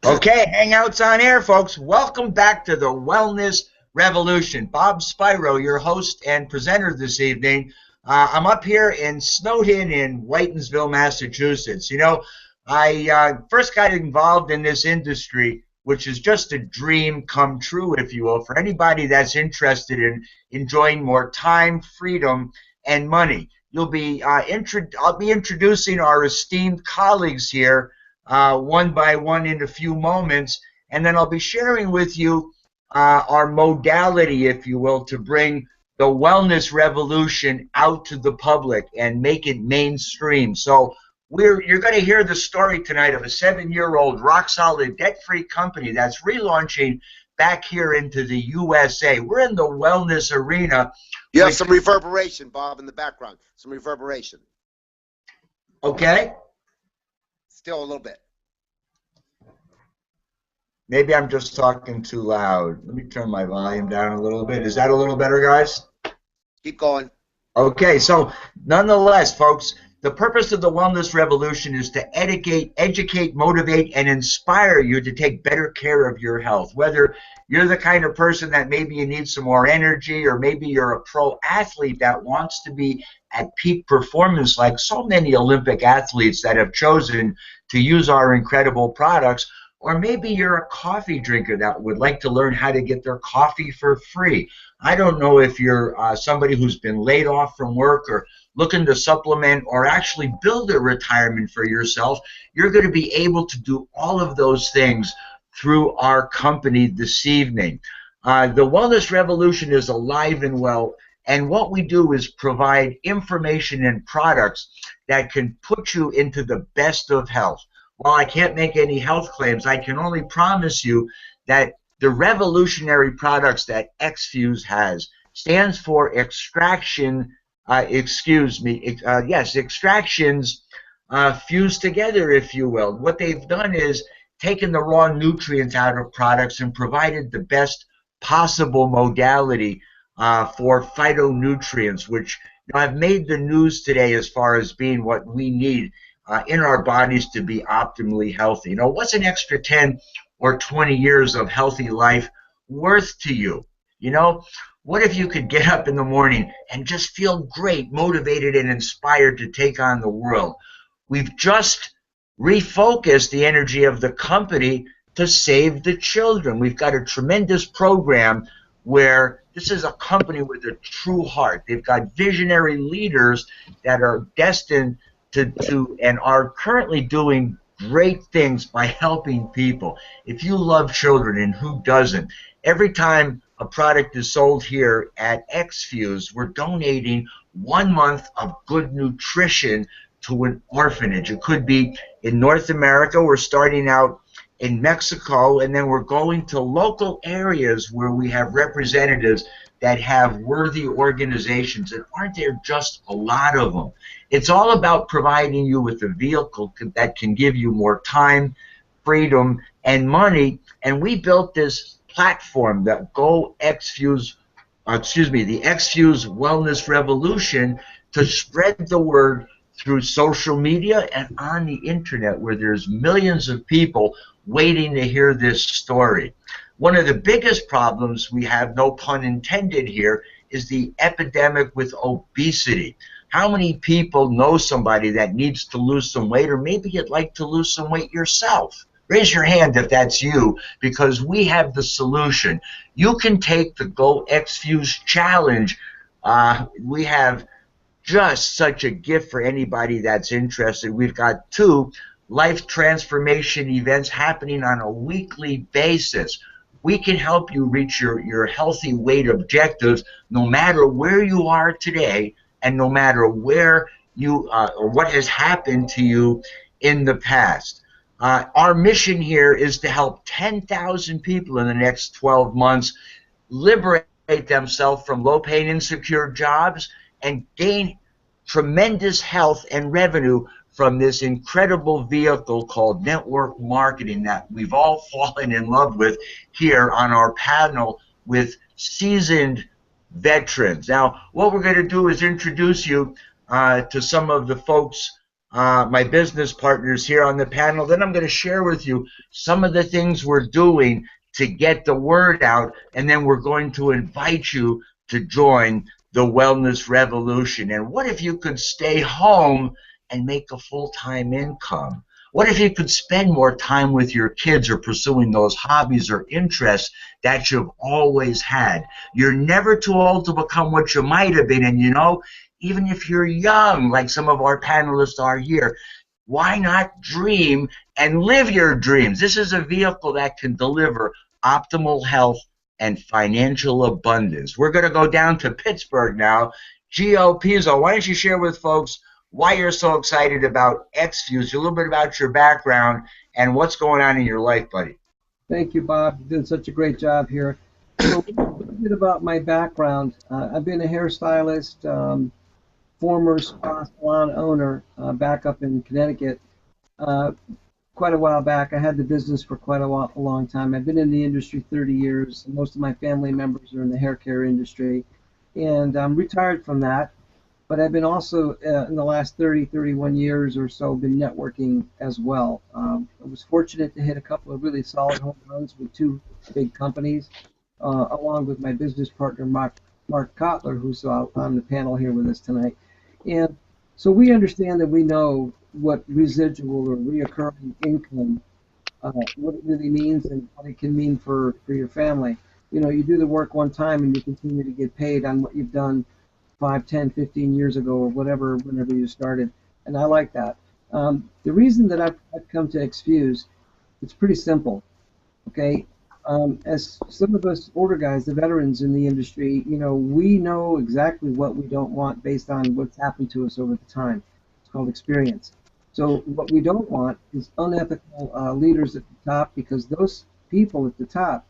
Okay, Hangouts on Air, folks. Welcome back to the Wellness Revolution. Bob Spiro, your host and presenter this evening. I'm up here in Snowden in Whitensville, Massachusetts. I first got involved in this industry, which is just a dream come true, if you will, for anybody that's interested in enjoying more time, freedom, and money. I'll be introducing our esteemed colleagues here one by one in a few moments, and then I'll be sharing with you our modality, if you will, to bring the wellness revolution out to the public and make it mainstream. So you're going to hear the story tonight of a 7-year-old rock-solid debt-free company that's relaunching back here into the USA. We're in the wellness arena. You have some reverberation, Bob, in the background. Some reverberation. Okay. Still a little bit. Maybe I'm just talking too loud. Let me turn my volume down a little bit. Is that a little better, guys? Keep going. Okay, so nonetheless, folks, the purpose of the Wellness Revolution is to educate, motivate, and inspire you to take better care of your health. Whether you're the kind of person that maybe you need some more energy, or maybe you're a pro athlete that wants to be at peak performance like so many Olympic athletes that have chosen to use our incredible products, or maybe you're a coffee drinker that would like to learn how to get their coffee for free. I don't know if you're somebody who's been laid off from work or looking to supplement or actually build a retirement for yourself. You're going to be able to do all of those things through our company this evening. The Wellness Revolution is alive and well, and what we do is provide information and products that can put you into the best of health. While I can't make any health claims, I can only promise you that the revolutionary products that XFuse has stands for extractions fused together, if you will. What they've done is taken the raw nutrients out of products and provided the best possible modality for phytonutrients, which have made the news today as far as being what we need in our bodies to be optimally healthy. What's an extra 10 or 20 years of healthy life worth to you? What if you could get up in the morning and just feel great, motivated, and inspired to take on the world? We've just refocused the energy of the company to save the children. We've got a tremendous program where this is a company with a true heart. They've got visionary leaders that are destined to and are currently doing great things by helping people. If you love children, and who doesn't, every time a product is sold here at XFuse, we're donating 1 month of good nutrition to an orphanage. It could be in North America. We're starting out in Mexico, and then we're going to local areas where we have representatives that have worthy organizations, and aren't there just a lot of them? It's all about providing you with a vehicle that can give you more time, freedom, and money, and we built this platform, the XFuse Wellness Revolution, to spread the word through social media and on the internet, where there's millions of people waiting to hear this story. One of the biggest problems we have, no pun intended here, is the epidemic with obesity. How many people know somebody that needs to lose some weight, or maybe you'd like to lose some weight yourself? Raise your hand if that's you, because we have the solution. You can take the Go XFuse Challenge. We have just such a gift for anybody that's interested. We've got 2 life transformation events happening on a weekly basis. We can help you reach your healthy weight objectives no matter where you are today, and no matter where you or what has happened to you in the past. Our mission here is to help 10,000 people in the next 12 months liberate themselves from low-paying, insecure jobs and gain tremendous health and revenue from this incredible vehicle called network marketing that we've all fallen in love with here on our panel with seasoned veterans. Now, what we're going to do is introduce you to some of the folks my business partners here on the panel. Then I'm going to share with you some of the things we're doing to get the word out, and then we're going to invite you to join the wellness revolution. And what if you could stay home and make a full-time income? What if you could spend more time with your kids or pursuing those hobbies or interests that you've always had? You're never too old to become what you might have been. And you know, even if you're young, like some of our panelists are here, why not dream and live your dreams? This is a vehicle that can deliver optimal health and financial abundance. We're going to go down to Pittsburgh now. Gio Pizzo, why don't you share with folks why you're so excited about XFuse, a little bit about your background, and what's going on in your life, buddy. Thank you, Bob. You're doing such a great job here. So a little bit about my background. I've been a hairstylist, former spa salon owner back up in Connecticut. Quite a while back. I had the business for quite a long time. I've been in the industry 30 years. Most of my family members are in the hair care industry. And I'm retired from that. But I've been also, in the last 31 years or so, been networking as well. I was fortunate to hit a couple of really solid home runs with two big companies, along with my business partner, Mark Kotler, who's on the panel here with us tonight. And so we understand that we know what residual or reoccurring income, what it really means and what it can mean for your family. You know, you do the work one time and you continue to get paid on what you've done 5, 10, 15 years ago or whatever, whenever you started. And I like that. The reason that I've come to XFuse, it's pretty simple, okay? As some of us older guys, the veterans in the industry, you know, we know exactly what we don't want based on what's happened to us over the time. It's called experience. So what we don't want is unethical leaders at the top, because those people at the top,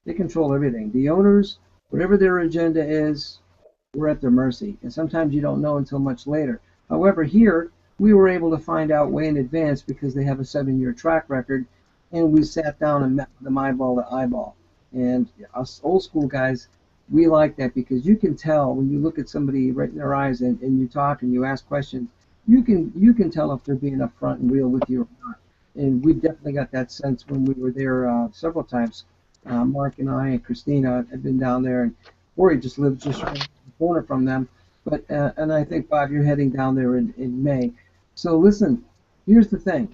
they control everything. The owners, whatever their agenda is, we're at their mercy, and sometimes you don't know until much later. However, here we were able to find out way in advance because they have a 7-year track record, and we sat down and met with them eyeball to eyeball. And us old school guys, we like that because you can tell when you look at somebody right in their eyes and you talk and you ask questions, you can tell if they're being upfront and real with you or not. And we definitely got that sense when we were there several times. Mark and I and Christina had been down there, and Corey just lived just around the corner from them. But and I think, Bob, you're heading down there in May. So listen, here's the thing.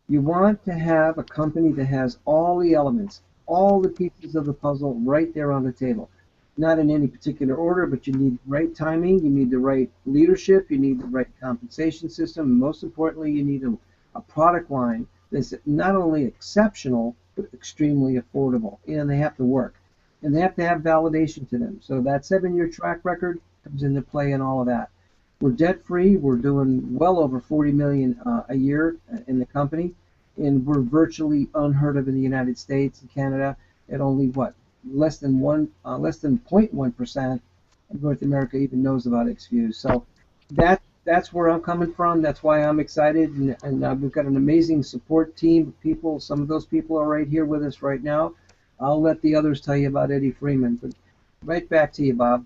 You want to have a company that has all the elements, all the pieces of the puzzle right there on the table. Not in any particular order, but you need the right timing, you need the right leadership, you need the right compensation system, and most importantly, you need a product line that's not only exceptional, but extremely affordable. And they have to work. And they have to have validation to them. So that 7-year track record comes into play in all of that. We're debt-free. We're doing well over $40 million a year in the company, and we're virtually unheard of in the United States and Canada. At only less than 0.1% of North America even knows about XFuse. So that's where I'm coming from. That's why I'm excited, and we've got an amazing support team of people. Some of those people are right here with us right now. I'll let the others tell you about Eddie Freeman. But right back to you, Bob.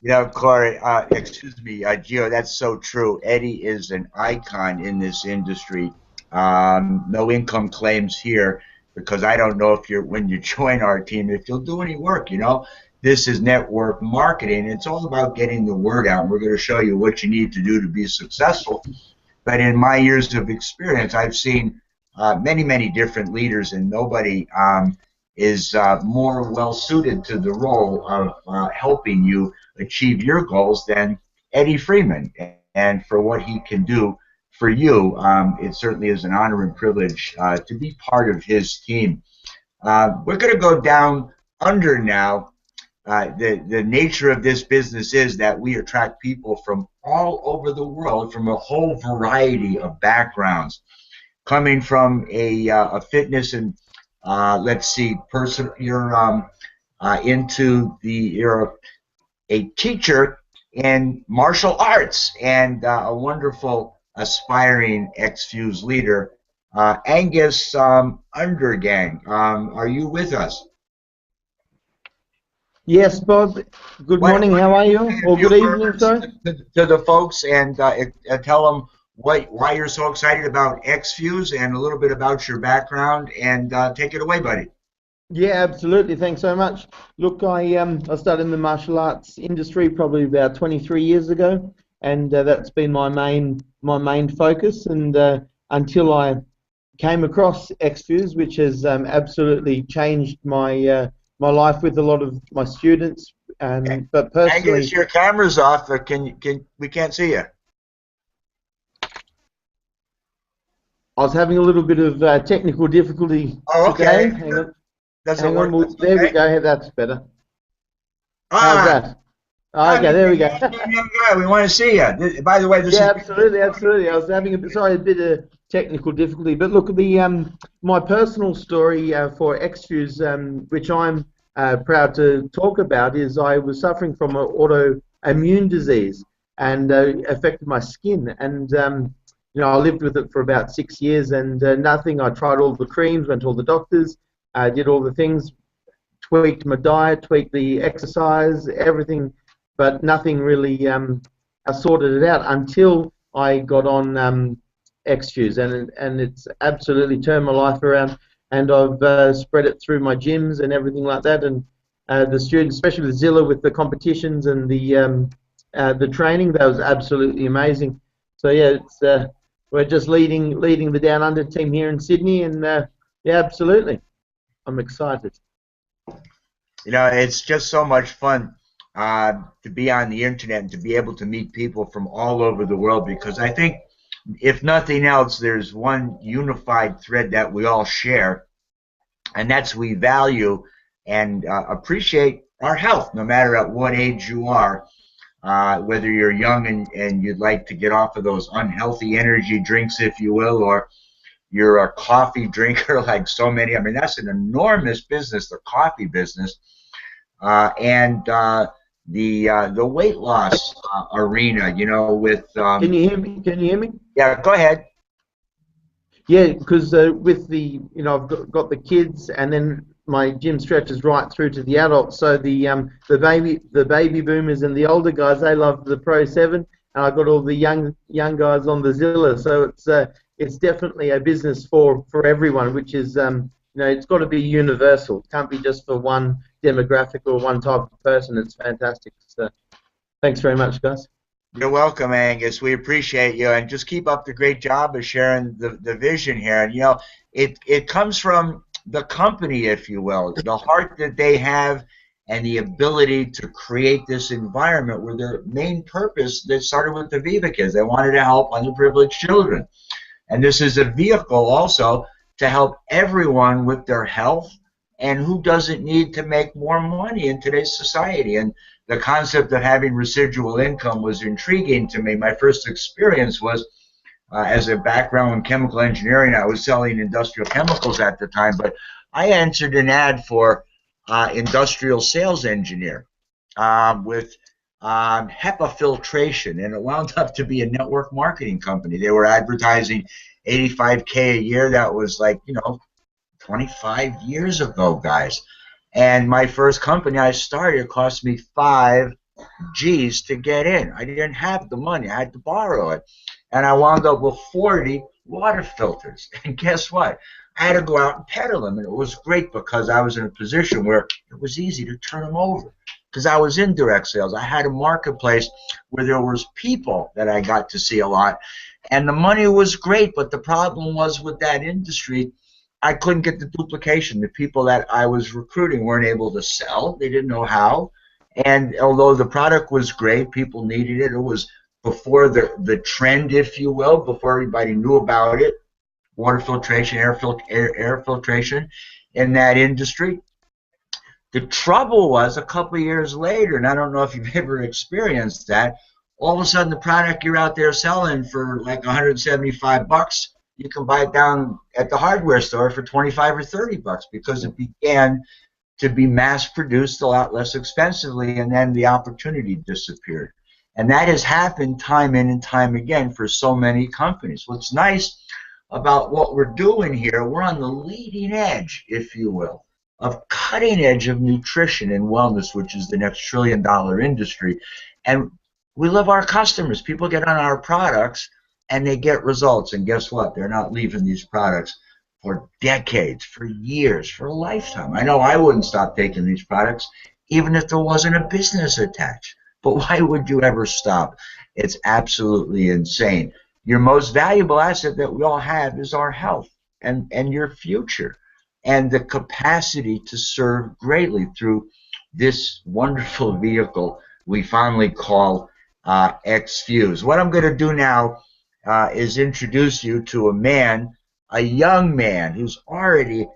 Yeah, Corey, Gio, that's so true. Eddie is an icon in this industry. No income claims here, because I don't know if when you join our team, if you'll do any work, you know. This is network marketing. It's all about getting the word out. We're going to show you what you need to do to be successful. But in my years of experience, I've seen many, many different leaders, and nobody is more well-suited to the role of helping you achieve your goals than Eddie Freeman. And for what he can do for you, it certainly is an honor and privilege to be part of his team. We're going to go down under now. The nature of this business is that we attract people from all over the world, from a whole variety of backgrounds, coming from a fitness and let's see, person. You're you're a teacher in martial arts and a wonderful aspiring XFuse leader, Angus Undergang. Are you with us? Yes, Bob. Good morning. How are you? Or good evening, sorry. To the folks and tell them why you're so excited about XFuse and a little bit about your background, and take it away, buddy. Yeah, absolutely. Thanks so much. Look, I started in the martial arts industry probably about 23 years ago, and that's been my main focus. And until I came across XFuse, which has absolutely changed my my life with a lot of my students. But personally, Angus, your camera's off. We can't see you. I was having a little bit of technical difficulty okay. today. Hang on. Doesn't work. There okay. we go. That's better. Ah, How's that? Okay, there we go. We want to see you. By the way, this is absolutely. I was having a bit of technical difficulty, but look, the my personal story for XFuse, which I'm proud to talk about, is I was suffering from an autoimmune disease and affected my skin, and you know, I lived with it for about 6 years, and nothing. I tried all the creams, went to all the doctors, did all the things, tweaked my diet, tweaked the exercise, everything, but nothing really sorted it out until I got on XFuse, and it's absolutely turned my life around, and I've spread it through my gyms and everything like that, and the students, especially with Zilla, with the competitions and the training, that was absolutely amazing. So yeah, it's we're just leading the Down Under team here in Sydney, and yeah, absolutely, I'm excited. You know, it's just so much fun to be on the internet and to be able to meet people from all over the world, because I think, if nothing else, there's one unified thread that we all share, and that's we value and appreciate our health, no matter at what age you are. Whether you're young and you'd like to get off of those unhealthy energy drinks, if you will, or you're a coffee drinker like so many. I mean, that's an enormous business, the coffee business, and the weight loss arena. You know, with Can you hear me? Can you hear me? Yeah, go ahead. Yeah, because with the, you know, I've got the kids, and then my gym stretches right through to the adults. So the baby boomers and the older guys, they love the Pro 7, and I've got all the young guys on the Zilla. So it's definitely a business for everyone, which is you know, it's got to be universal. It can't be just for one demographic or one type of person. It's fantastic. So thanks very much, guys. You're welcome, Angus. We appreciate you, and just keep up the great job of sharing the vision here. And you know, it comes from the company, if you will, the heart that they have, and the ability to create this environment where their main purpose, that started with the Viva Kids. They wanted to help underprivileged children, and this is a vehicle also to help everyone with their health, and who doesn't need to make more money in today's society. And the concept of having residual income was intriguing to me. My first experience was as a background in chemical engineering. I was selling industrial chemicals at the time, but I answered an ad for industrial sales engineer with HEPA filtration, and it wound up to be a network marketing company. They were advertising $85K a year. That was like, you know, 25 years ago, guys. And my first company I started, it cost me 5 G's to get in. I didn't have the money. I had to borrow it. And I wound up with 40 water filters. And guess what? I had to go out and peddle them. And it was great because I was in a position where it was easy to turn them over, because I was in direct sales. I had a marketplace where there was people that I got to see a lot. And the money was great, but the problem was with that industry, I couldn't get the duplication. The people that I was recruiting weren't able to sell. They didn't know how. And although the product was great, people needed it. It was before the trend, if you will, before everybody knew about it. Water filtration, air filtration in that industry. The trouble was, a couple of years later, and I don't know if you've ever experienced that, all of a sudden the product you're out there selling for like 175 bucks, you can buy it down at the hardware store for 25 or 30 bucks, because it began to be mass produced a lot less expensively, and then the opportunity disappeared. And that has happened time in and time again for so many companies. What's nice about what we're doing here, we're on the leading edge, if you will, of cutting edge of nutrition and wellness, which is the next $1 trillion industry. And we love our customers. People get on our products, and they get results. And guess what? They're not leaving these products for decades, for years, for a lifetime. I know I wouldn't stop taking these products even if there wasn't a business attached. But why would you ever stop? It's absolutely insane. Your most valuable asset that we all have is our health and your future and the capacity to serve greatly through this wonderful vehicle we fondly call X-Fuse. What I'm going to do now is introduce you to a man, a young man who's already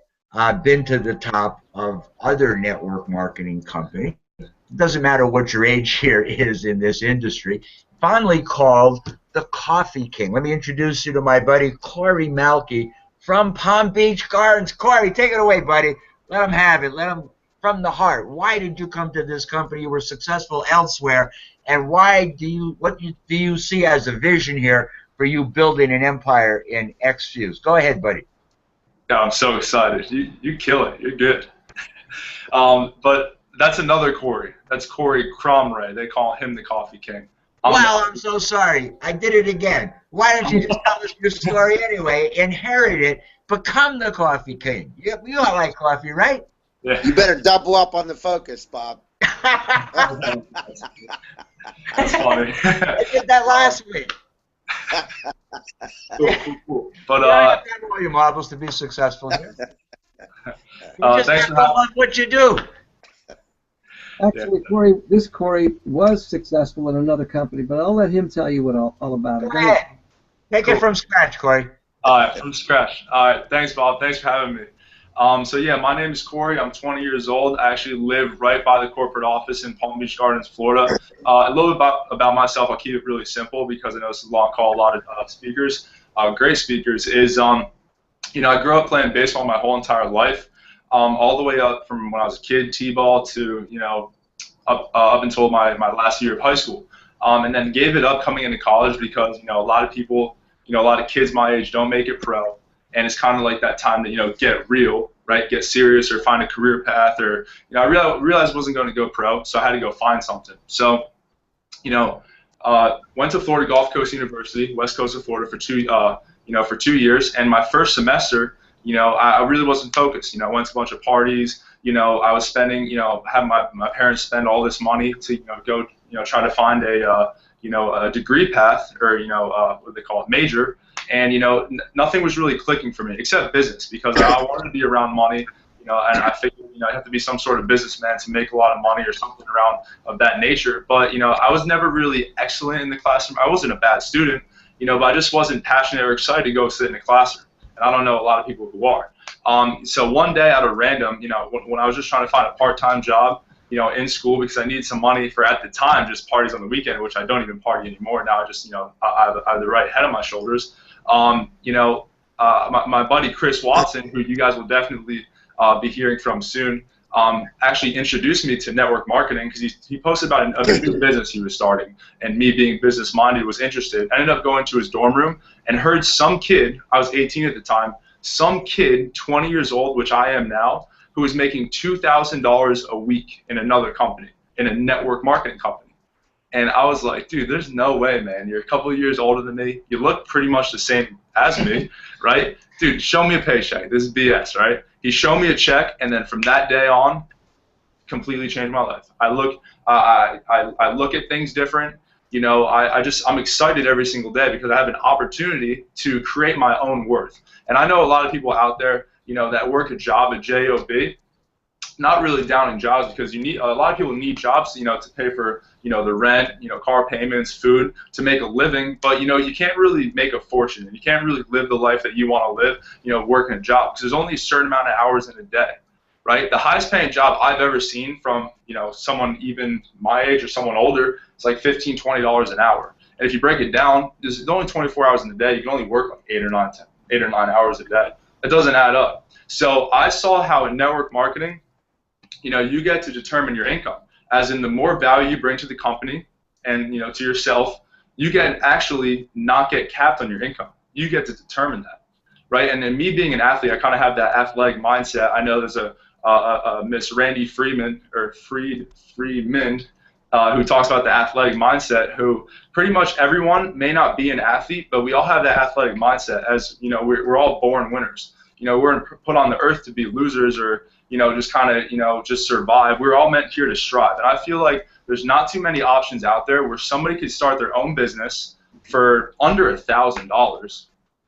been to the top of other network marketing companies. It doesn't matter what your age here is in this industry. Fondly called the Coffee King. Let me introduce you to my buddy Corey Malky from Palm Beach Gardens. Corey, take it away, buddy. Let him have it. Let him from the heart. Why did you come to this company? You were successful elsewhere, and what do you see as a vision here for you building an empire in X-Fuse? Go ahead, buddy. Yeah, I'm so excited. You kill it. You're good. But that's another Corey. That's Corey Cromray. They call him the Coffee King. Wow, I'm so sorry. I did it again. Why don't you just tell us your story anyway? Inherit it. Become the Coffee King. You all like coffee, right? Yeah. You better double up on the focus, Bob. That's funny. I did that last week. Cool. But you don't have to have all your marbles to be successful here. You just have to love what you do. Actually, Corey was successful in another company, but I'll let him tell you all about it. Go ahead. Take it from scratch, Corey. All right, from scratch. All right, thanks, Bob. Thanks for having me. So yeah, my name is Corey. I'm 20 years old. I actually live right by the corporate office in Palm Beach Gardens, Florida. A little bit about myself. I'll keep it really simple because I know it's a long call. A lot of speakers, great speakers. Is you know, I grew up playing baseball my whole entire life. All the way up from when I was a kid, t-ball, to, you know, up until my last year of high school, and then gave it up coming into college because, you know, a lot of people, you know, a lot of kids my age don't make it pro, and it's kind of like that time to, you know, get real, right, get serious, or find a career path, or, you know, I realized I wasn't going to go pro, so I had to go find something. So, you know, went to Florida Gulf Coast University, west coast of Florida, for 2 years, and my first semester, you know, I really wasn't focused. You know, I went to a bunch of parties. You know, I was spending, you know, having my parents spend all this money to, you know, go, you know, try to find a degree path, or, you know, what they call it, major. And, you know, nothing was really clicking for me except business, because I wanted to be around money, you know, and I figured, you know, I have to be some sort of businessman to make a lot of money or something around of that nature. But, you know, I was never really excellent in the classroom. I wasn't a bad student, you know, but I just wasn't passionate or excited to go sit in a classroom. And I don't know a lot of people who are. So one day, out of random, you know, when I was just trying to find a part-time job, you know, in school, because I needed some money for, at the time, just parties on the weekend, which I don't even party anymore. Now I just, you know, I have the right head on my shoulders. You know, my buddy Chris Watson, who you guys will definitely be hearing from soon, actually introduced me to network marketing, because he posted about a new business he was starting, and me being business minded was interested. I ended up going to his dorm room and heard some kid, I was 18 at the time, some kid 20 years old, which I am now, who was making $2,000 a week in another company, in a network marketing company. And I was like, dude, there's no way, man. You're a couple of years older than me. You look pretty much the same as me, right? Dude, show me a paycheck. This is BS, right? He showed me a check, and then from that day on, completely changed my life. I look at things different. You know, I'm excited every single day because I have an opportunity to create my own worth. And I know a lot of people out there, you know, that work a job, a job, not really down in jobs, because you need, a lot of people need jobs, you know, to pay for, you know, the rent, you know, car payments, food, to make a living. But, you know, you can't really make a fortune, and you can't really live the life that you want to live, you know, working a job, because there's only a certain amount of hours in a day, right? The highest paying job I've ever seen from, you know, someone even my age or someone older, it's like $15, $20 an hour. And if you break it down, there's only 24 hours in the day. You can only work like 8 or 9 hours a day. It doesn't add up. So I saw how in network marketing, you know, you get to determine your income. As in, the more value you bring to the company and, you know, to yourself, you can actually not get capped on your income. You get to determine that, right? And then me being an athlete, I kind of have that athletic mindset. I know there's a Miss Randy Freeman, or Freeman, who talks about the athletic mindset, who pretty much everyone may not be an athlete, but we all have that athletic mindset. As you know, we're all born winners. You know, we're put on the earth to be losers, or you know, just kind of, you know, just survive. We're all meant here to strive. And I feel like there's not too many options out there where somebody could start their own business for under $1,000.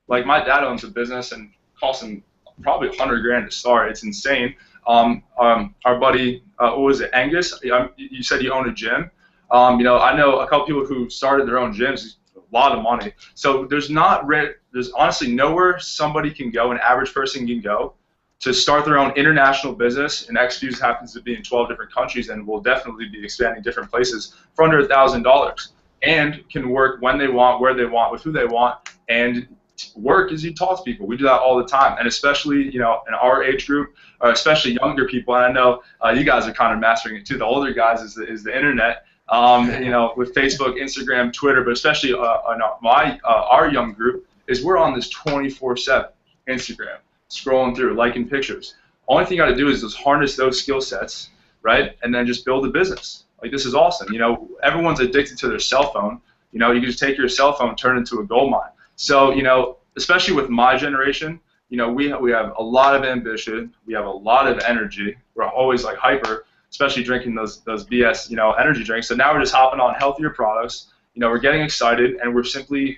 Like my dad owns a business and costs him probably $100,000 to start. It's insane. Our buddy, what was it, Angus? You said you own a gym. You know, I know a couple people who started their own gyms. A lot of money. So there's honestly nowhere somebody can go, an average person can go, to start their own international business. And XFuse happens to be in 12 different countries, and will definitely be expanding different places for under $1,000, and can work when they want, where they want, with who they want, and work as you talk to people. We do that all the time, and especially, you know, in our age group, or especially younger people. And I know you guys are kind of mastering it too. The older guys is the internet. You know, with Facebook, Instagram, Twitter, but especially our young group, is we're on this 24/7 Instagram, scrolling through, liking pictures. Only thing you got to do is just harness those skill sets, right, and then just build a business. Like, this is awesome. You know, everyone's addicted to their cell phone. You know, you can just take your cell phone and turn it into a gold mine. So, you know, especially with my generation, you know, we have a lot of ambition, we have a lot of energy. We're always like hyper, especially drinking those BS, you know, energy drinks. So now we're just hopping on healthier products. You know, we're getting excited, and we're simply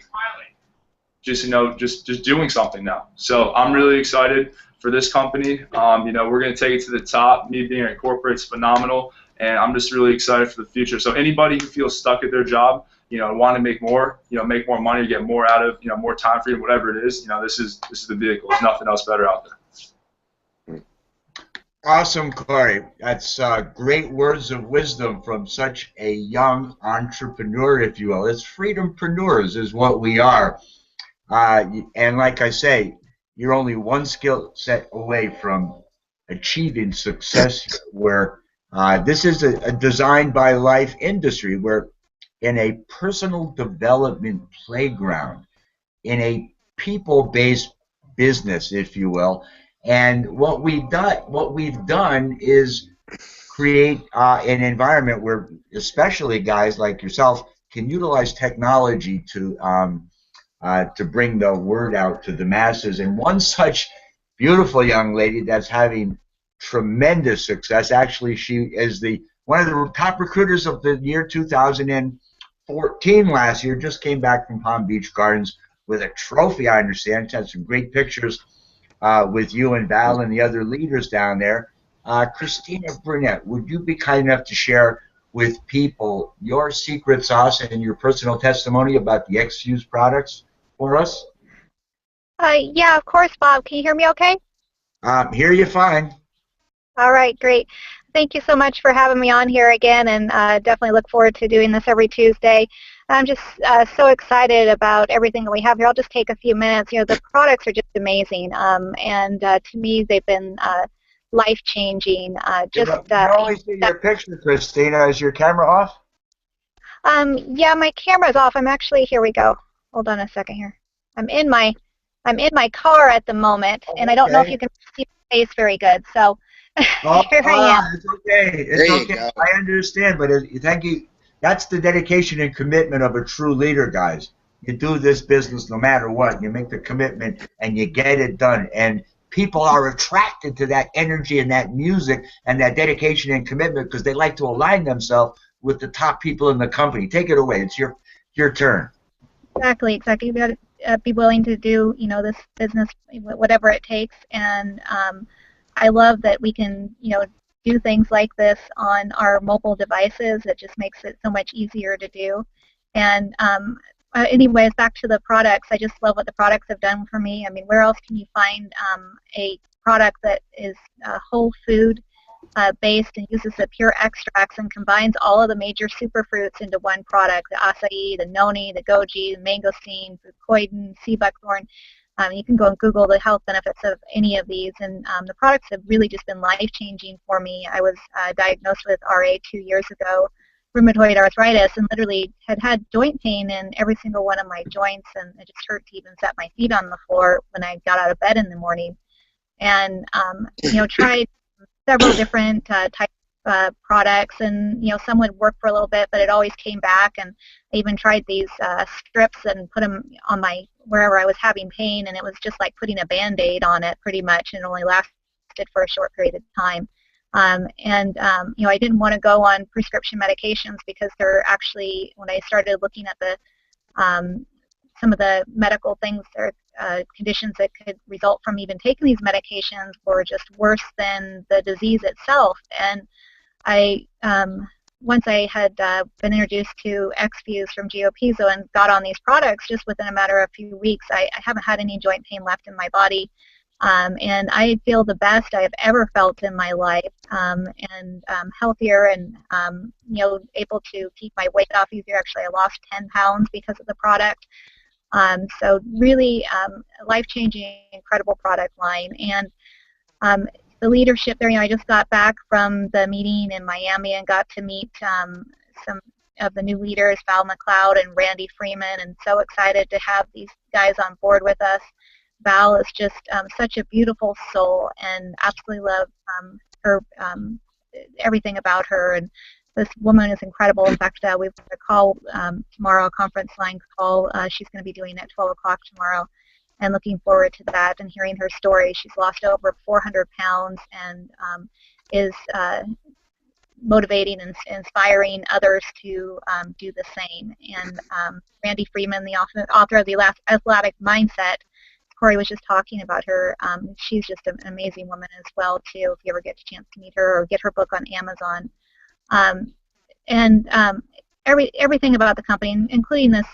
just, you know, just doing something now. So I'm really excited for this company. You know, we're going to take it to the top. Me being at corporate's phenomenal, and I'm just really excited for the future. So anybody who feels stuck at their job, you know, want to make more, you know, make more money, get more out of, you know, more time freedom, whatever it is, you know, this is the vehicle. There's nothing else better out there. Awesome, Corey. That's great words of wisdom from such a young entrepreneur, if you will. It's freedompreneurs is what we are. And like I say, you're only one skill set away from achieving success here, where this is a designed by life industry, where in a personal development playground, in a people-based business, if you will. And what we've done is create an environment where, especially guys like yourself, can utilize technology to bring the word out to the masses. And one such beautiful young lady that's having tremendous success, actually, she is one of the top recruiters of the year 2014 last year, just came back from Palm Beach Gardens with a trophy, I understand. She had some great pictures with you and Val and the other leaders down there. Christina Burnett, would you be kind enough to share with people your secret sauce and your personal testimony about the XFuse products for us? Yeah, of course, Bob. Can you hear me okay? Hear you fine. All right, great. Thank you so much for having me on here again, and definitely look forward to doing this every Tuesday. I'm just so excited about everything that we have here. I'll just take a few minutes. You know, the products are just amazing, and to me, they've been life-changing. You always see your picture, Christina. Is your camera off? Yeah, my camera's off. I'm actually, here we go. Hold on a second here. I'm in my car at the moment, and I don't know if you can see my face very good. So here I am. It's okay. It's okay. I understand, but thank you. That's the dedication and commitment of a true leader, guys. You do this business no matter what. You make the commitment, and you get it done. And people are attracted to that energy and that music and that dedication and commitment because they like to align themselves with the top people in the company. Take it away. It's your turn. Exactly. You've got to be willing to do, you know, this business, whatever it takes. And I love that we can, you know, do things like this on our mobile devices. It just makes it so much easier to do. And anyways, back to the products. I just love what the products have done for me. I mean, where else can you find a product that is whole food based and uses the pure extracts and combines all of the major superfruits into one product: the acai, the noni, the goji, the mangosteen, the fucoidan, sea buckthorn. You can go and Google the health benefits of any of these, and the products have really just been life-changing for me. I was diagnosed with RA 2 years ago, rheumatoid arthritis, and literally had joint pain in every single one of my joints, and it just hurt to even set my feet on the floor when I got out of bed in the morning. And you know, tried several different types of products, and some would work for a little bit, but it always came back. And I even tried these strips and put them on my wherever I was having pain, and it was just like putting a Band-Aid on it pretty much, and it only lasted for a short period of time. I didn't want to go on prescription medications because they're actually, when I started looking at the some of the medical things or conditions that could result from even taking these medications were just worse than the disease itself. And I, once I had been introduced to X-Fuse from GeoPiezo and got on these products, just within a matter of a few weeks, I haven't had any joint pain left in my body. And I feel the best I have ever felt in my life, and healthier, and able to keep my weight off easier. Actually, I lost 10 pounds because of the product. So really life-changing, incredible product line. And the leadership there, I just got back from the meeting in Miami and got to meet some of the new leaders, Val McLeod and Randy Freeman, and so excited to have these guys on board with us. Val is just such a beautiful soul, and absolutely love her, everything about her. And this woman is incredible. In fact, we've got a call tomorrow, a conference line call. She's going to be doing at 12 o'clock tomorrow, and looking forward to that and hearing her story. She's lost over 400 pounds and is motivating and inspiring others to do the same. And Randy Freeman, the author of The Athletic Mindset, Corey was just talking about her. She's just an amazing woman as well, too, if you ever get a chance to meet her or get her book on Amazon. Everything about the company, including this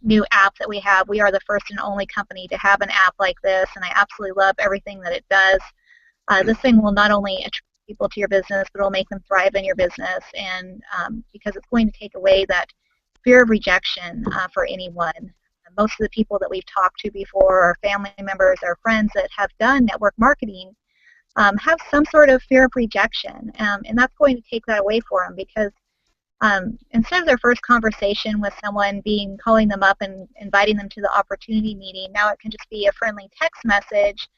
new app that we have, we are the first and only company to have an app like this, and I absolutely love everything that it does. This thing will not only attract people to your business, but it will make them thrive in your business, and because it's going to take away that fear of rejection for anyone. Most of the people that we've talked to before, our family members, our friends that have done network marketing, have some sort of fear of rejection, and that's going to take that away for them, because instead of their first conversation with someone calling them up and inviting them to the opportunity meeting, now it can just be a friendly text message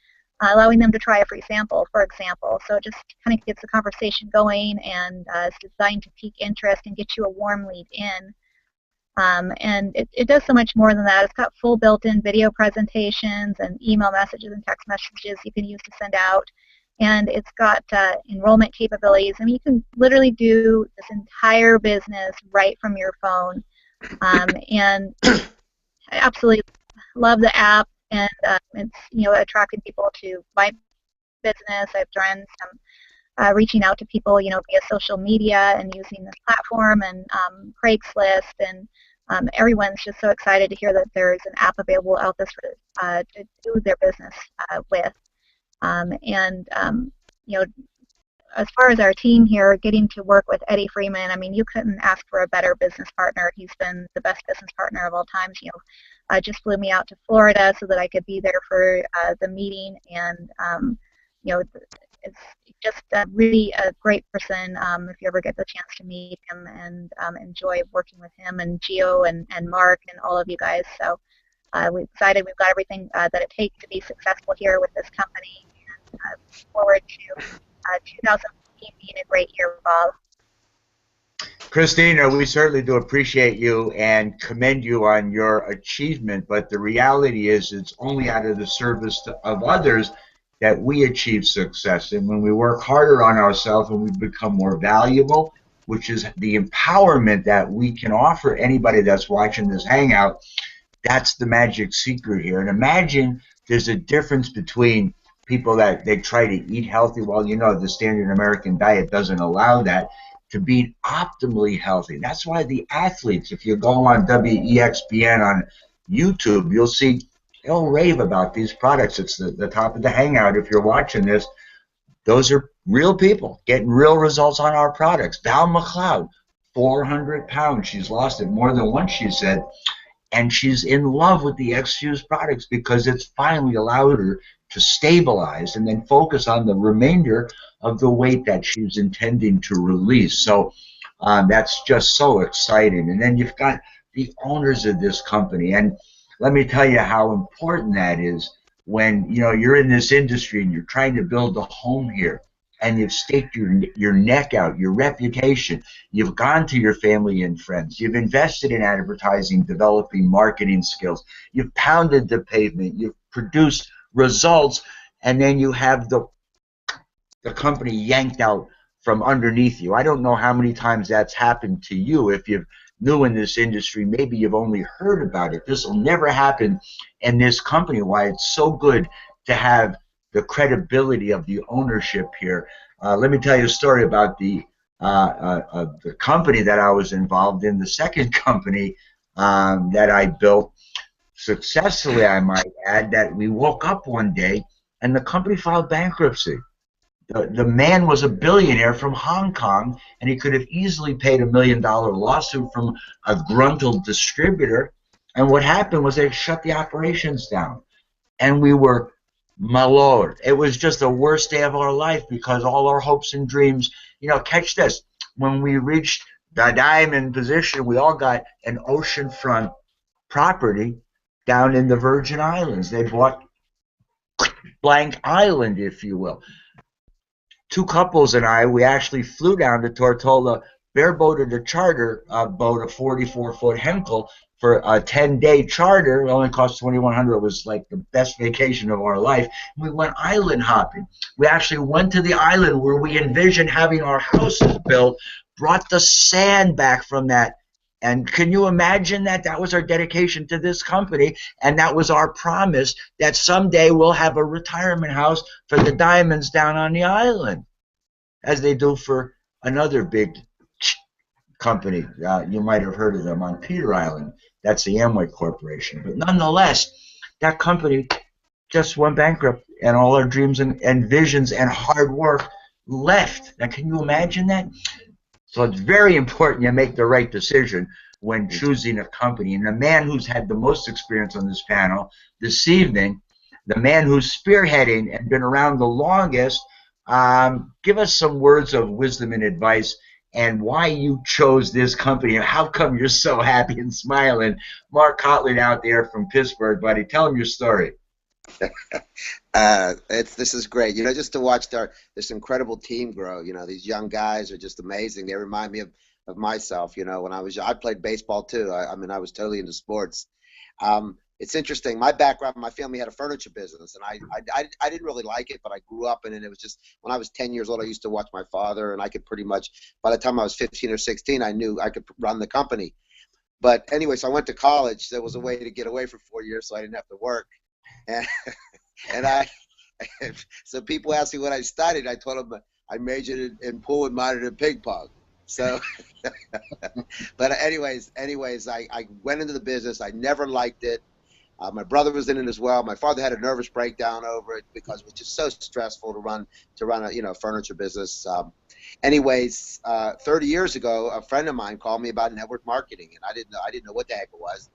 allowing them to try a free sample, for example. So it just kind of gets the conversation going, and it's designed to pique interest and get you a warm lead in. And it does so much more than that. It's got full built-in video presentations and email messages and text messages you can use to send out. And it's got enrollment capabilities. I mean, you can literally do this entire business right from your phone. And I absolutely love the app, and it's attracting people to my business. I've done some reaching out to people via social media and using this platform, and Craigslist, and everyone's just so excited to hear that there's an app available out there to do their business with. As far as our team here, getting to work with Eddie Freeman, I mean, you couldn't ask for a better business partner. He's been the best business partner of all times. Just flew me out to Florida so that I could be there for the meeting, and it's just really a great person if you ever get the chance to meet him, and enjoy working with him, and Geo and Mark and all of you guys. So we're excited. We've got everything that it takes to be successful here with this company, and look forward to 2015 being a great year, Bob. Christina, we certainly do appreciate you and commend you on your achievement, but the reality is it's only out of the service of others that we achieve success. And when we work harder on ourselves and we become more valuable, which is the empowerment that we can offer anybody that's watching this hangout, that's the magic secret here. And imagine there's a difference between people that they try to eat healthy. Well, the standard American diet doesn't allow that, to be optimally healthy. That's why the athletes, if you go on WEXPN on YouTube, you'll see they'll rave about these products. It's the top of the hangout. If you're watching this, those are real people getting real results on our products. Val McLeod, 400 pounds. She's lost it more than once, she said. And she's in love with the X-Fuse products because it's finally allowed her to stabilize and then focus on the remainder of the weight that she's intending to release. So that's just so exciting. And then you've got the owners of this company. And let me tell you how important that is when you're in this industry and you're trying to build a home here. and you've staked your neck out, your reputation. You've gone to your family and friends. You've invested in advertising, developing marketing skills. You've pounded the pavement. You've produced results, and then you have the company yanked out from underneath you. I don't know how many times that's happened to you. If you're new in this industry, maybe you've only heard about it. This will never happen in this company. Why it's so good to have the credibility of the ownership here. Let me tell you a story about the company that I was involved in, the second company that I built successfully, I might add, that we woke up one day and the company filed bankruptcy. The man was a billionaire from Hong Kong, and he could have easily paid $1 million lawsuit from a gruntled distributor. And what happened was they shut the operations down. And we were, my Lord, it was just the worst day of our life because all our hopes and dreams, catch this, when we reached the diamond position, we all got an oceanfront property down in the Virgin Islands. They bought Blank Island, if you will. Two couples and I, we actually flew down to Tortola, bareboated a charter boat, a 44-foot Henkel, for a 10-day charter. It only cost $2,100. It was like the best vacation of our life. We went island hopping. We actually went to the island where we envisioned having our houses built, brought the sand back from that. And can you imagine that? That was our dedication to this company, and that was our promise that someday we'll have a retirement house for the diamonds down on the island, as they do for another big company. You might have heard of them on Peter Island. That's the Amway Corporation. But nonetheless, that company just went bankrupt, and all our dreams and visions and hard work left. Now, can you imagine that? So it's very important you make the right decision when choosing a company. And the man who's had the most experience on this panel this evening, the man who's spearheading and been around the longest, give us some words of wisdom and advice and why you chose this company and how come you're so happy and smiling. Mark Cotlin out there from Pittsburgh, buddy, tell him your story. This is great. Just to watch this incredible team grow. These young guys are just amazing. They remind me of myself. When I played baseball too. I was totally into sports. It's interesting. My background, my family had a furniture business, and I didn't really like it, but I grew up in it. It was just when I was 10 years old, I used to watch my father, and I could pretty much, by the time I was 15 or 16, I knew I could run the company. But anyway, so I went to college. There was a way to get away for 4 years, so I didn't have to work. So people asked me what I studied. I told them I majored in pool and minored in ping pong. So, but anyways, I went into the business. I never liked it. My brother was in it as well. My father had a nervous breakdown over it because it was just so stressful to run a furniture business. 30 years ago, a friend of mine called me about network marketing, and I didn't know what the heck it was.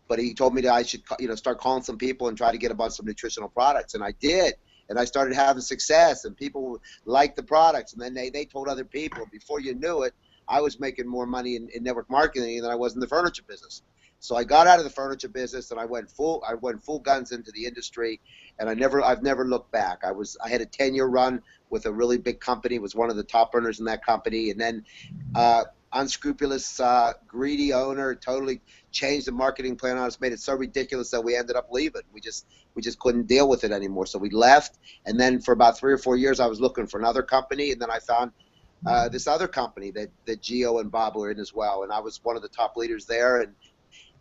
But he told me that I should, start calling some people and try to get about some nutritional products, and I did. And I started having success, and people liked the products, and then they told other people. Before you knew it, I was making more money in network marketing than I was in the furniture business. So I got out of the furniture business, and I went full guns into the industry, and I've never looked back. I had a 10-year run with a really big company, was one of the top earners in that company, and then unscrupulous, greedy owner totally changed the marketing plan on us, made it so ridiculous that we ended up leaving. We just couldn't deal with it anymore. So we left, and then for about 3 or 4 years, I was looking for another company, and then I found this other company that Gio and Bob were in as well, and I was one of the top leaders there,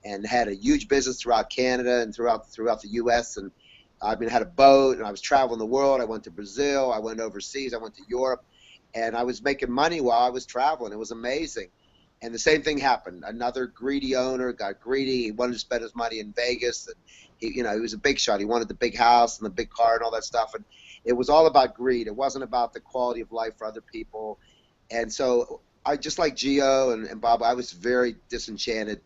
and had a huge business throughout Canada and throughout the U.S. And I had a boat, and I was traveling the world. I went to Brazil, I went overseas, I went to Europe, and I was making money while I was traveling. It was amazing. And the same thing happened. Another greedy owner got greedy. He wanted to spend his money in Vegas, and he was a big shot. He wanted the big house and the big car and all that stuff. And it was all about greed. It wasn't about the quality of life for other people. And so I, just like Gio and Bob, I was very disenchanted,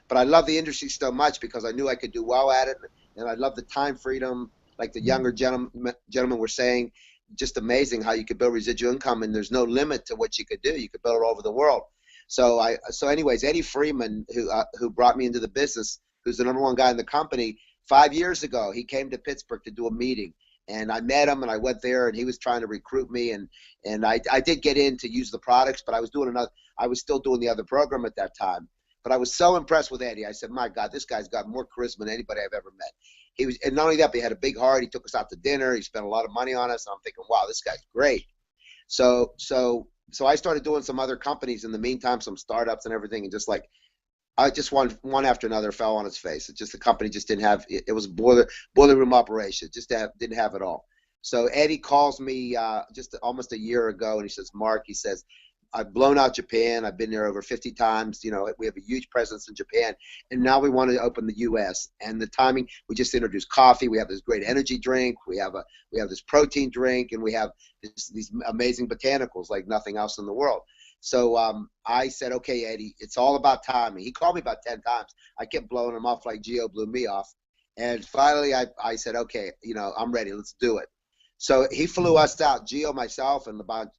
But I love the industry so much because I knew I could do well at it, and I love the time freedom, like the younger gentlemen were saying. Just amazing how you could build residual income, and there's no limit to what you could do. You could build it all over the world. So anyways, Eddie Freeman, who brought me into the business, who's the #1 guy in the company, 5 years ago, he came to Pittsburgh to do a meeting, And I met him, and I went there, and he was trying to recruit me, and I did get in to use the products, but I was still doing the other program at that time. But I was so impressed with Eddie. I said, my God, this guy's got more charisma than anybody I've ever met. And not only that, but he had a big heart. He took us out to dinner. He spent a lot of money on us. And I'm thinking, wow, this guy's great. So I started doing some other companies in the meantime, some startups and everything, and just like, I just one after another fell on its face. It just, the company just didn't have it. It was boiler room operation. Just didn't have it all. So Eddie calls me just almost a year ago, and he says, Mark, he says, I've blown out Japan. I've been there over 50 times. You know, we have a huge presence in Japan, and now we want to open the U.S. And the timing, we just introduced coffee. We have this great energy drink. We have this protein drink, and we have these amazing botanicals like nothing else in the world. So I said, okay, Eddie, it's all about timing. He called me about 10 times. I kept blowing him off like Gio blew me off. And finally, I said, okay, you know, I'm ready. Let's do it. So he flew us out, Gio, myself, and about,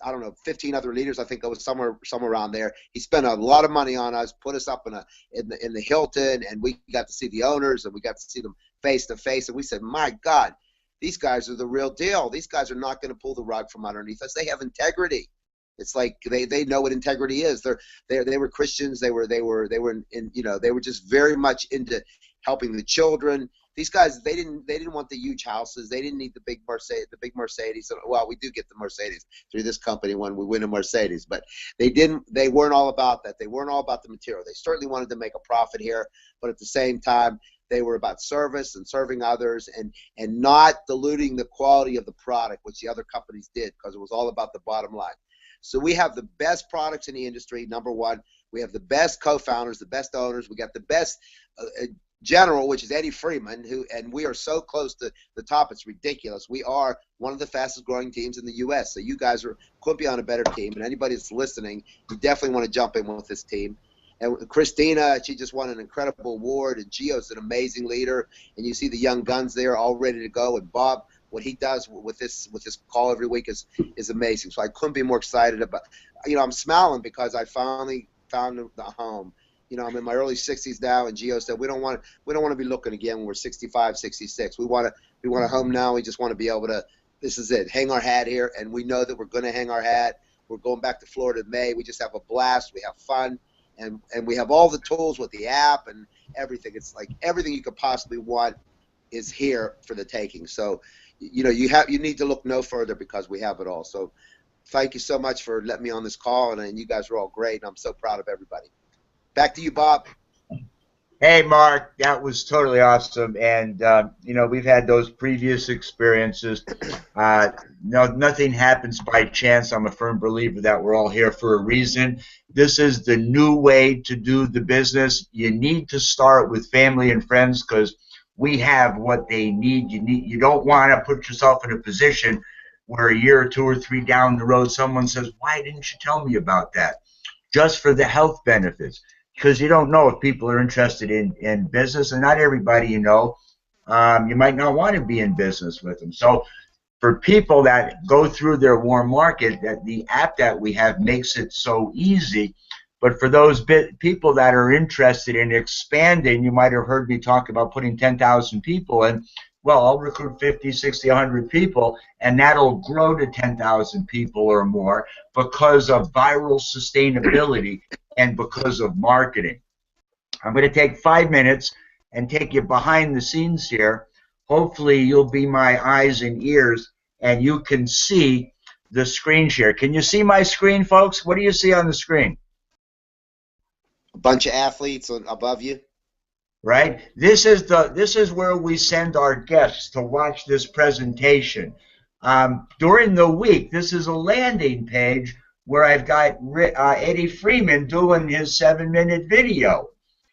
I don't know, 15 other leaders. I think it was somewhere around there. He spent a lot of money on us, put us up in the Hilton, and we got to see the owners, and we got to see them face to face. And we said, my God, these guys are the real deal. These guys are not going to pull the rug from underneath us. They have integrity. It's like they know what integrity is. They were Christians. They were in, you know, they were just very much into helping the children. These guys, they didn't want the huge houses. They didn't need the big Mercedes. Well, we do get the Mercedes through this company when we win a Mercedes, but they weren't all about that. They weren't all about the material. They certainly wanted to make a profit here, but at the same time, they were about service and serving others, and not diluting the quality of the product, which the other companies did, because it was all about the bottom line. So we have the best products in the industry, number one. We have the best co-founders, the best owners. We got the best general, which is Eddie Freeman, and we are so close to the top, it's ridiculous. We are one of the fastest growing teams in the U.S. So you guys could be on a better team, and anybody that's listening, you definitely want to jump in with this team. And Christina, she just won an incredible award, and Gio's an amazing leader, and you see the young guns there all ready to go, and Bob, what he does with this call every week is amazing. So I couldn't be more excited about. You know, I'm smiling because I finally found the home. You know, I'm in my early 60s now, and Gio said we don't want to be looking again when we're 65, 66. We want a home now. We just want to be able to. This is it. Hang our hat here, and we know that we're going to hang our hat. We're going back to Florida in May. We just have a blast. We have fun, and we have all the tools with the app and everything. It's like everything you could possibly want is here for the taking. So, you know, you need to look no further because we have it all. So thank you so much for letting me on this call, and you guys are all great, and I'm so proud of everybody. Back to you, Bob. Hey, Mark, that was totally awesome. And, you know, we've had those previous experiences. No, nothing happens by chance. I'm a firm believer that we're all here for a reason. This is the new way to do the business. You need to start with family and friends because we have what they need. You don't want to put yourself in a position where a year or two or three down the road someone says, why didn't you tell me about that? Just for the health benefits. Because you don't know if people are interested in business, and not everybody you know, you might not want to be in business with them. So for people that go through their warm market, that the app that we have makes it so easy. But for those people that are interested in expanding, you might have heard me talk about putting 10,000 people in. Well, I'll recruit 50, 60, 100 people, and that'll grow to 10,000 people or more because of viral sustainability and because of marketing. I'm going to take 5 minutes and take you behind the scenes here. Hopefully you'll be my eyes and ears and you can see the screen share. Can you see my screen, folks? What do you see on the screen? A bunch of athletes above you. Right? This is where we send our guests to watch this presentation. During the week, this is a landing page where I've got Eddie Freeman doing his 7-minute video,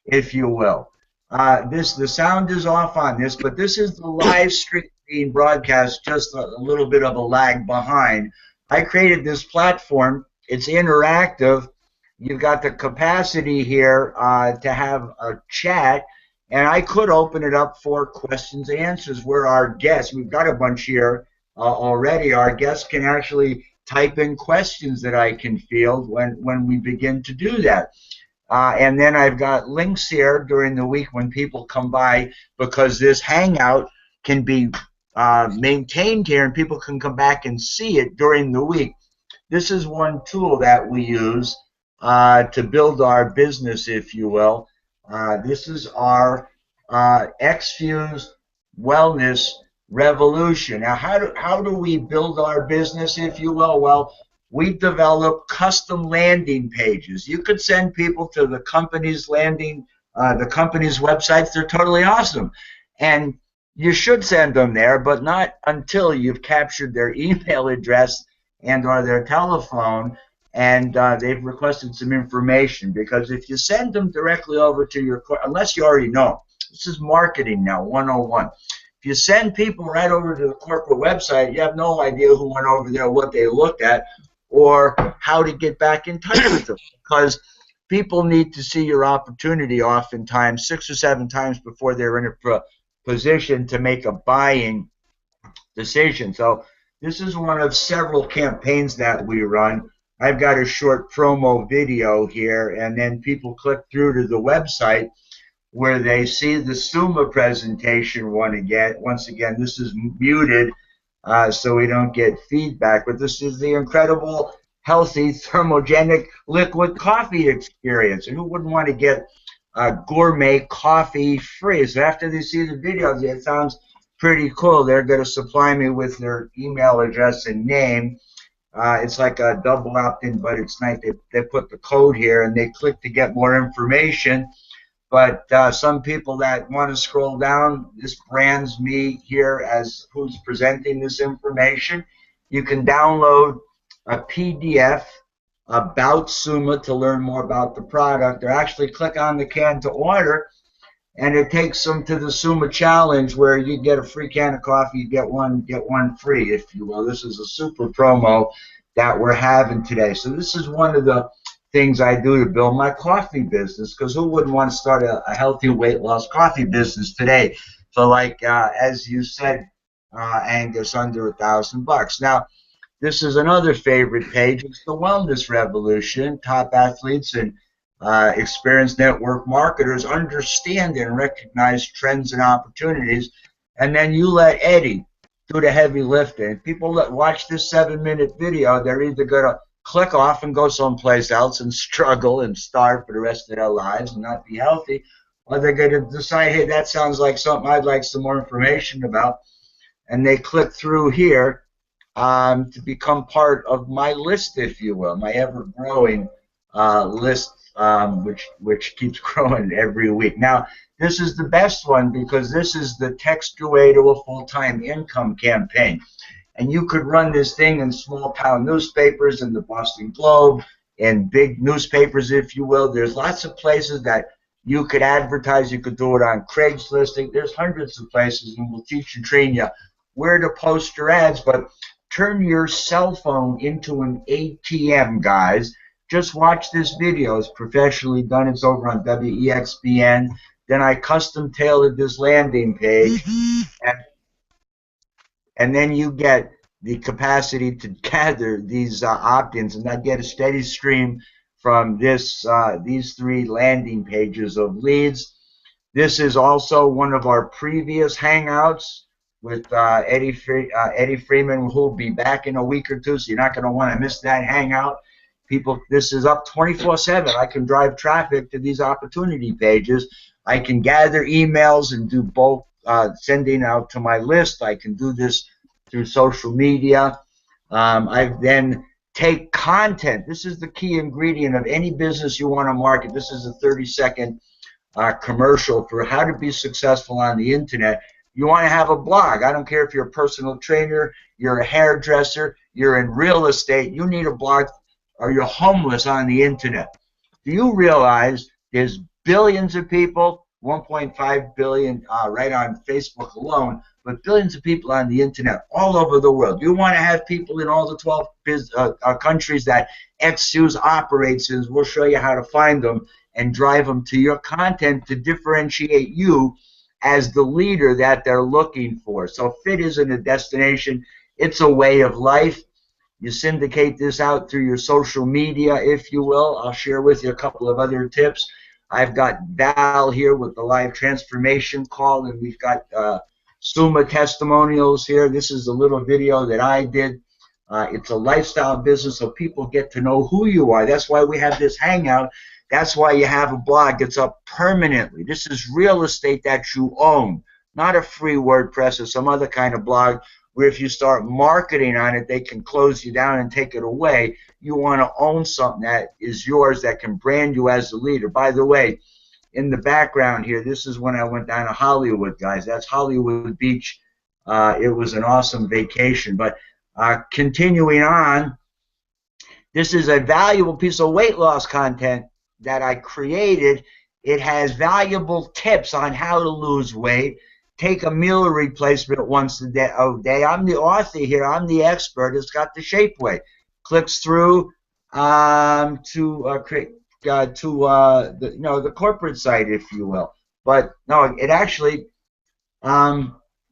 if you will. The sound is off on this, but this is the live stream being broadcast, just a little bit of a lag behind. I created this platform. It's interactive. You've got the capacity here to have a chat, and I could open it up for questions and answers where our guests, we've got a bunch here already, our guests can actually type in questions that I can field when we begin to do that. And then I've got links here during the week when people come by, because this hangout can be maintained here, and people can come back and see it during the week. This is one tool that we use to build our business, if you will. This is our XFuse Wellness Revolution. Now, how do we build our business, if you will? Well, we develop custom landing pages. You could send people to the company's the company's websites. They're totally awesome, and you should send them there, but not until you've captured their email address and or their telephone, and they've requested some information. Because if you send them directly over to unless you already know, this is marketing now 101. If you send people right over to the corporate website, you have no idea who went over there, what they looked at, or how to get back in touch with them. Because people need to see your opportunity oftentimes 6 or 7 times before they're in a position to make a buying decision. So this is one of several campaigns that we run. I've got a short promo video here, and then people click through to the website where they see the SUMA presentation once again. This is muted so we don't get feedback, but this is the incredible, healthy, thermogenic liquid coffee experience. And who wouldn't want to get gourmet coffee free? So after they see the video, it sounds pretty cool. They're going to supply me with their email address and name. It's like a double opt-in, but it's nice. They put the code here, and they click to get more information. But some people that want to scroll down, this brands me here as who's presenting this information. You can download a PDF about SUMA to learn more about the product, or actually click on the can to order, and it takes them to the SUMA challenge where you get a free can of coffee, you get one free, if you will. This is a super promo that we're having today. So this is one of the things I do to build my coffee business, because who wouldn't want to start a healthy weight loss coffee business today? So like as you said, Angus, under $1,000. Now, this is another favorite page. It's the Wellness Revolution. Top athletes and experienced network marketers understand and recognize trends and opportunities, and then you let Eddie do the heavy lifting. People that watch this 7-minute video, they're either going to click off and go someplace else and struggle and starve for the rest of their lives and not be healthy, or they're going to decide, hey, that sounds like something I'd like some more information about, and they click through here to become part of my list, if you will, my ever-growing list, which keeps growing every week. Now, this is the best one because this is the Text Your Way to a Full-Time Income campaign. And you could run this thing in small-town newspapers, in the Boston Globe, in big newspapers, if you will. There's lots of places that you could advertise. You could do it on Craigslist. There's hundreds of places, and we'll teach and train you where to post your ads. But turn your cell phone into an ATM, guys. Just watch this video. It's professionally done. It's over on WEXBN. Then I custom-tailored this landing page. And then you get the capacity to gather these opt-ins, and I get a steady stream from these 3 landing pages of leads. This is also one of our previous Hangouts with Eddie Freeman, who will be back in a week or 2, so you're not going to want to miss that Hangout. People, this is up 24/7. I can drive traffic to these opportunity pages. I can gather emails and do bulk sending out to my list. I can do this through social media. I then take content. This is the key ingredient of any business you want to market. This is a 30-second commercial for how to be successful on the internet. You want to have a blog. I don't care if you're a personal trainer, you're a hairdresser, you're in real estate, you need a blog, or you're homeless on the internet. Do you realize there's billions of people, 1.5 billion right on Facebook alone, but billions of people on the internet all over the world? You want to have people in all the 12 countries that XFuse operates in. We'll show you how to find them and drive them to your content to differentiate you as the leader that they're looking for. So FIT isn't a destination, it's a way of life. You syndicate this out through your social media, if you will. I'll share with you a couple of other tips. I've got Val here with the live transformation call, and we've got Summa Testimonials here. This is a little video that I did. It's a lifestyle business, so people get to know who you are. That's why we have this hangout. That's why you have a blog that's up permanently. This is real estate that you own, not a free WordPress or some other kind of blog where if you start marketing on it, they can close you down and take it away. You want to own something that is yours, that can brand you as a leader. By the way, in the background here, this is when I went down to Hollywood, guys. That's Hollywood Beach. It was an awesome vacation. But continuing on, this is a valuable piece of weight loss content that I created. It has valuable tips on how to lose weight. Take a meal replacement once a day. I'm the author here. I'm the expert. It's got the Shapeweigh. Clicks through to the corporate site, if you will. But no, it actually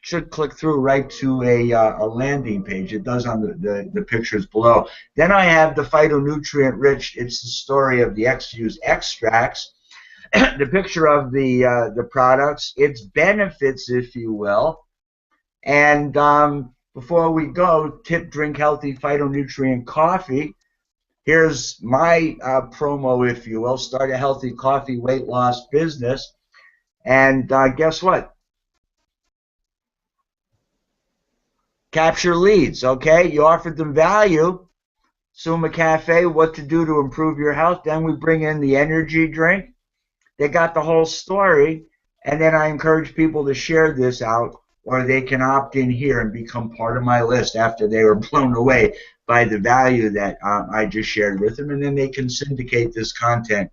should click through right to a landing page. It does on the pictures below. Then I have the phytonutrient rich. It's the story of the X-Fuse extracts. The picture of the products, its benefits, if you will. And before we go, drink healthy phytonutrient coffee. Here's my promo, if you will. Start a healthy coffee weight loss business. And guess what? Capture leads, okay? You offered them value. Summa Cafe, what to do to improve your health. Then we bring in the energy drink. They got the whole story. And then I encourage people to share this out, or they can opt in here and become part of my list after they were blown away by the value that I just shared with them. And then they can syndicate this content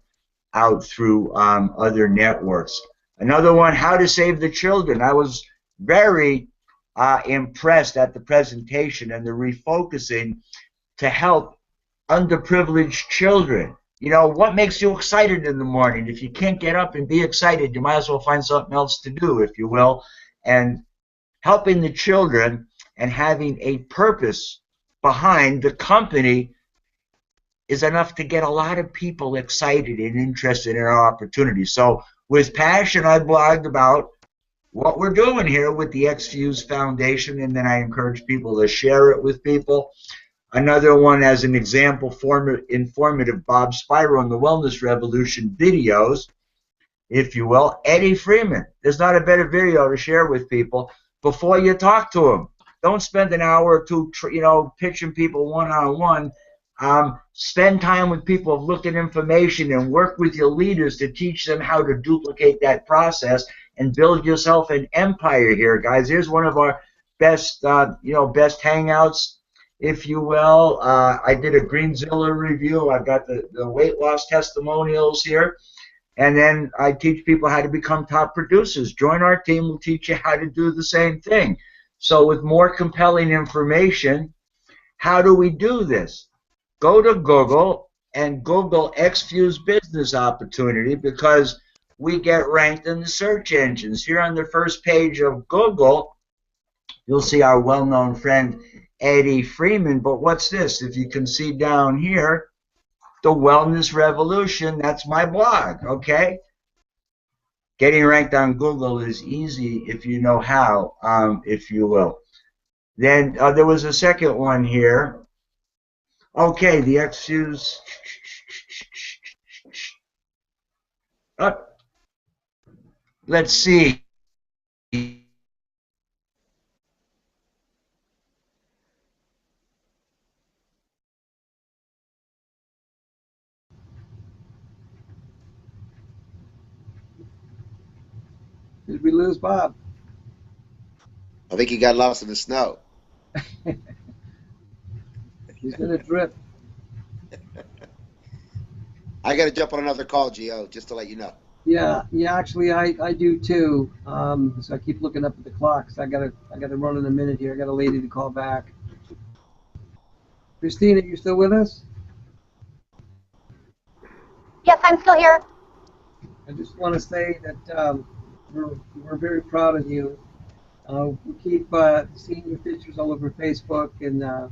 out through other networks. Another one, How to Save the Children. I was very impressed at the presentation and the refocusing to help underprivileged children. You know, what makes you excited in the morning? If you can't get up and be excited, you might as well find something else to do, if you will. And helping the children and having a purpose behind the company is enough to get a lot of people excited and interested in our opportunity. So with passion, I blogged about what we're doing here with the X-Fuse Foundation, and then I encourage people to share it with people. Another one, as an example, informative Bob Spiro and the Wellness Revolution videos, if you will. Eddie Freeman. There's not a better video to share with people before you talk to them. Don't spend an hour or two, pitching people one-on-one. Spend time with people, look at information, and work with your leaders to teach them how to duplicate that process and build yourself an empire here, guys. Here's one of our best, best hangouts, if you will. I did a Greenzilla review. I've got the weight loss testimonials here. And then I teach people how to become top producers. Join our team. We'll teach you how to do the same thing. So with more compelling information, how do we do this? Go to Google and Google X-Fuse Business Opportunity, because we get ranked in the search engines. Here on the first page of Google, you'll see our well-known friend Eddie Freeman. But what's this? If you can see down here, the Wellness Revolution, that's my blog, okay? Getting ranked on Google is easy if you know how, if you will. Then there was a second one here. Okay, the X-Fuse. Let's see. Did we lose Bob? I think he got lost in the snow. He's in a drip. I got to jump on another call, Gio, just to let you know. Yeah. Actually, I do too. So I keep looking up at the clock. So I gotta run in a minute here. I got a lady to call back. Christina, you still with us? Yes, I'm still here. I just want to say that we're very proud of you. We keep seeing your pictures all over Facebook, and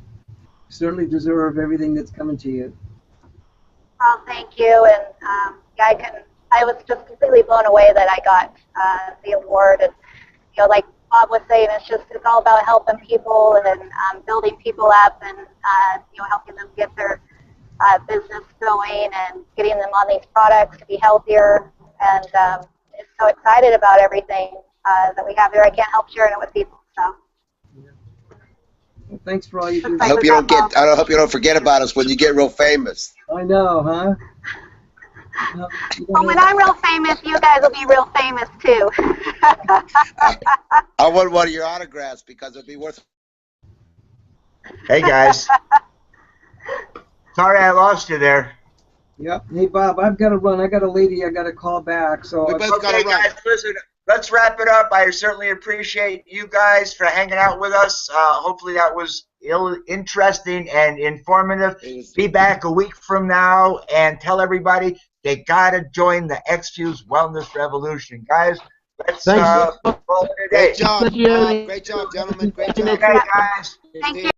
certainly deserve everything that's coming to you. Oh, thank you. And I was just completely blown away that I got the award. And like Bob was saying, it's all about helping people and building people up and helping them get their business going and getting them on these products to be healthier. And it's so excited about everything that we have here. I can't help sharing it with people. So. Well, thanks for all you do. I hope you don't I hope you don't forget about us when you get real famous. I know, huh? Well, when I'm real famous, you guys will be real famous too. I want one of your autographs because it'd be worth. Hey guys. Sorry I lost you there. Yep. Hey Bob, I've got to run. I got a lady I got to call back. So. We both Okay, guys, listen. Let's wrap it up. I certainly appreciate you guys for hanging out with us. Hopefully that was interesting and informative. Be back a week from now and tell everybody they got to join the X-Fuse Wellness Revolution. Guys, let's call it a day. Great job. Great job, gentlemen. Great job. Okay, guys. Thank you.